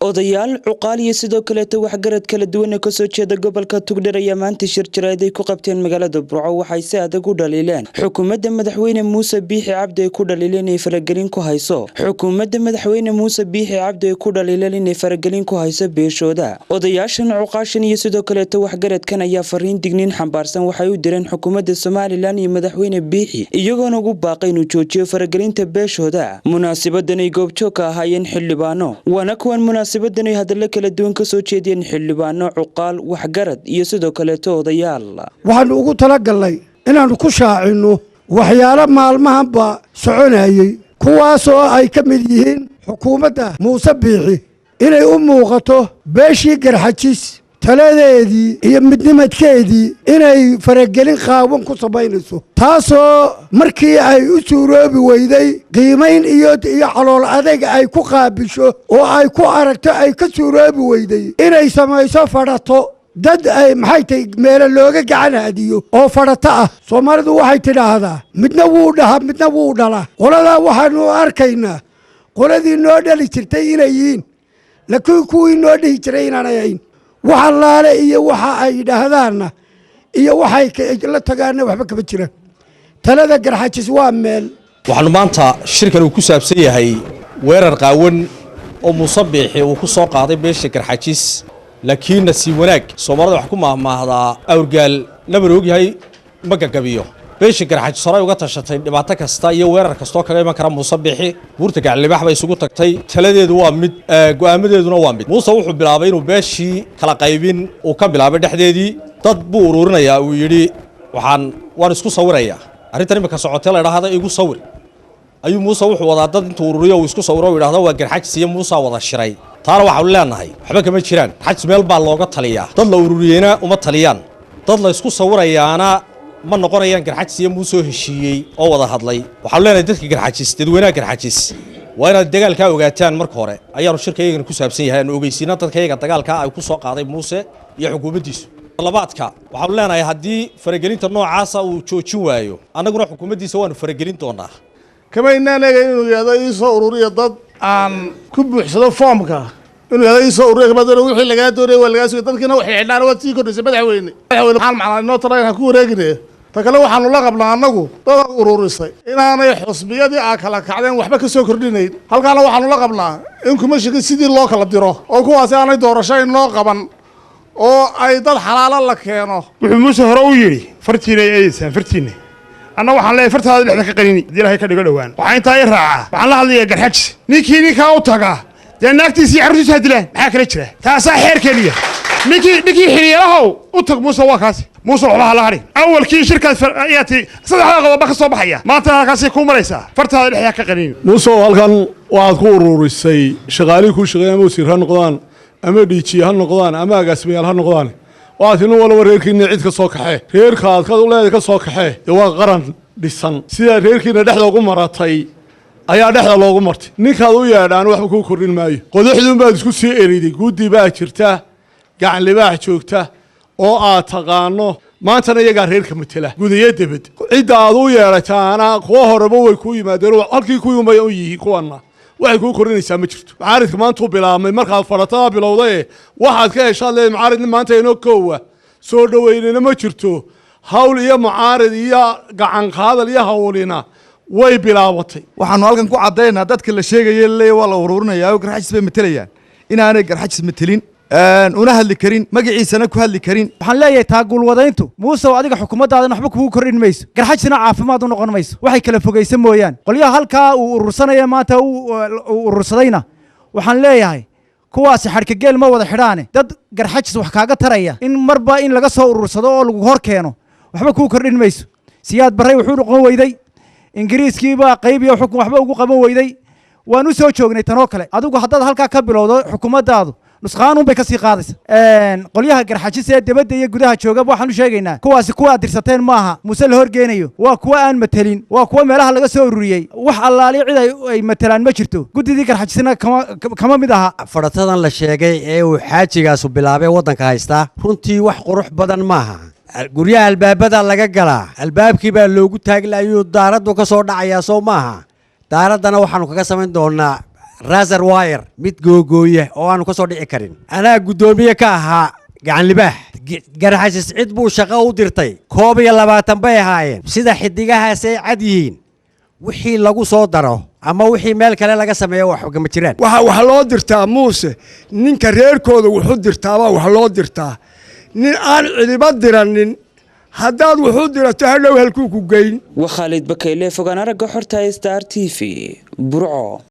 odayaal cuqaal iyo sidoo kale waxgarad kala duwan ka soo jeeda gobolka Togdheer ayaa maanta shir jiraad ay ku qabteen magaalada Burco waxay si adag u dhaliileen xukuumadda madaxweyne Muuse Biixi Cabdi ay ku dhaliileen inay faragelin ku hayso xukuumadda madaxweyne Muuse Biixi Cabdi ay ku dhaliileen inay faragelin ku hayso beeshooda odayaashan cuqaashan iyo sidoo kale waxgaradkan ayaa fariin digniin xambaarsan waxay u direen xukuumadda Soomaaliland iyo madaxweyne Biixi iyagoo ugu baaqay inuu joojiyo faragelinta beeshooda munaasabaddan ay goobjoog ka ahaayeen xildhibaano wana kuwan munaasabaddan ay hadallo kala duwan ka soo jeediyeen xildhibaano cuqaal waxgarad iyo sidoo kale odayaal waxaan ugu talagalnay inaan ku shaacino waxyaalo maalmahanba soconayay kuwaas oo ay ka mid yihiin xukuumadda Muuse Biixi inay u muuqato beeshii Garxajis taladeedii iyo midnimadkeedii inay faragelin qaawan ku sameynayso taasoo markii ay u suuroobi weyday qiimayn iyo calool adeeg ay ku qaabisho oo ay ku aragto ay ka suuroobi weyday inay samayso fadhato dad ay maxay tahay meel looga gacan hadiyo oo fadhato ah Soomaalidu waxay tidhaahdaa midna wuu dhaha midna wuu dhala qolada waxaanu arkaynaa qoladii noo dhali jirtay inay yihiin laakiin kuwii noo dhihi jiray inaanay ahayn waxa laale iyo waxa ay yidhaahdaanna iyo waxay la tagaana waxba kama jiraan talada Garxajis waa meel waxaanu maanta shirkan uu ku saabsan yahay weerar qaawan oo Muuse Biixi uu ku soo qaaday beesha Garxajis laakiin nasiib wanaag Soomaalida wax ku maahmaahdaa awrgaal nabar og yahay magagabiyo beesha Garxajis horay uga tashatay dhibaato kasta iyo weerar kasto kaga iman kara Muuse Biixi buurta gaclibax bay isugu tagtay taladeedu waa mid go'aamadeeduna waa mid Muuse wuxuu bilaabay inuu beeshii kala qaybin uu ka bilaabay dhexdeedii dad buu ururinaya uu yiri waan isku sawiraya arrintan imika socotay la yiraahdo igu sawir ayuu Muuse wuxuu wadaa dad intuu ururiyo uu isku sawiro yiraahdo waa Garxajis iyo Muuse wada shiray taana waxa uu leenahay waxba kama jiraan Garxajis meel baa looga taliyaa dad la ururiyayna uma taliyaan dad la isku sawirayaana ma noqonayaan Garxajis iyo Muuse heshiiyay oo wada hadlay waxaan leenahay dadka Garxajis dadweynaha Garxajis waa inaad dagaalka ogaataan marka hore ayaanu shirkaygan ku saabsan yahay aan ogeysiina dadkayga dagaalka ay ku soo qaaday Muuse iyo xukuumaddiisu labaadka waxaan leenahay haddii faragelinta noocaas uu joojin waayo annaguna xukuumaddiisa waanu faragelin doonaa kama inaanaga inuu yiraahdo ii soo ururiyo dad aan ku buuxsado foomka inuu yiraahdo ii soo ururiyo kabadana wixii laga doonay waa laga soo dadkina waxay xidhaan waa sii kordhisay madaxweyne waxaan macnaa inoo taray ku wareegnay ta kale waxaanu la qabnaa annagu dad ururisay inaanay xusbiyadii kala kacdeen waxba ka soo kordhinayn halkaana waxaanu la qabnaa in kumashiga sidii loo kala diro oo kuwaasi aanay doorasho inoo qaban oo ay dad xalaalo la keeno wuxuu Muuse hore u yiri fartiina aysan fartiina anna waxaan leeyahay fartaada dhexda ka qalini hadii Ilaahay ka dhigo dhawaan waxa inta ay raaca waxaan la hadlayaa Garxajis ninkii u taga dee naagtiisa iyo carruurtiisa dilaan maxaa kala jira taasa xeer kaliya ninkii xiriiraha u tag Muuse waa kaas Muuse waxba la harin awalkii shirkad ayaati saddexda qodob ka soo baxaya maanta halkaas ku maraysaa fartaada dhexda ka qalini Muuse halkan waad ku ururisay shaqaalii ku shaqeeyay Muuse ran noqdaan ama dhiiji ha noqdaan ama agaasimayaal ha noqdaan waadinu wala wareerkiina cid ka soo kaxay reerkaad ka leedahay ka soo kaxay waa qaran dhisan sida reerkiina dhexda ugu maratay ayaa dhexda loogu martay ninkaad u yeedhaan waxba ku kordhin maayo qodaxduun baad isku sii eriday guudi baa jirta gacan libaax joogta oo aad taqaano maantana iyaga reerka matala gudaya dibad cid aad u yeelataana kuwa horeba way ku yimaadeen halkii ku yimay u yihiin kuwana waxay ku korinaysaa ma jirto macaaridka maanta uu bilaabmay markaad faratada bilowday waxaad ka heshaa leeyahay macaarid maanta inoo koowa soo dhaweynina ma jirto hawl iyo macaarid iyo gacan qaadal iyo hawlina way bilaabatay waxaanu halkan ku cadeynaa dadka la sheegay leeyahay waa la ururinayaa Garxajis bay matalayaan inaanay Garxajis matalin una hadli karin magaciisana ku hadli karin waxaan leeyahay taagul wadayntu Muuse adiga xukuumaddaadana waxba kugu korin mayso Garxajisna caafimaad u noqon mayso waxay kala fogeysan mooyaan qolyaha halka uu urursanaya maanta uu urursadayna waxaan leeyahay kuwaasi xarka geel ma wada xidhaane dad Garxajis wax kaaga taraya in marba in laga soo urursado oo lagu hor keeno waxba kugu korin mayso siyaad baray wuxuu noqon weyday ingiriiskii baa qayb iyo xukun waxba ugu qaban weyday waan u soo joognay tan oo kale adigu haddaad halka ka bilowdo xukuumaddaadu nusqaanun bay ka sii qaadaysa qolyaha Garxajis ee dibadda iyo gudaha jooga waxaan u sheegaynaa kuwaasi kuwa dirsateen maaha Muuse la horgeenayo waa kuwa aan matalin waa kuwa meelaha laga soo ururiyay wax allaali cid ay matalaan ma jirto gudidii Garxajisna kama mid aha faratadan la sheegay ee uu xaajigaas bilaabay wadanka haysta runtii wax qurux badan maaha guryaha albaabada laga galaa albaabkii baa loogu taaglaayay daaradu ka soo dhacaya soo maaha daaradana waxaanu kaga samayn doonaa raser wire mid googooya oo aanu ka soo dhici karin anaa guddoomiye ka ahaa gacan libaax garxajis cid buu shaqo u dirtay 21 bay ahaayeen sida xidigahaas ay cad yihiin wixii lagu soo daro ama wixii meel kale laga sameeyo wax uga ma jiraan waxa loo dirtaa muuse ninka reerkooda wuxuu dirtaaba wax loo dirtaa nin aan cidiba diranin haddaad wuxuu dirato hadhow halkuu ku geyn waa Khalid Bakayle fogaan aragga xorta Star TV Burco.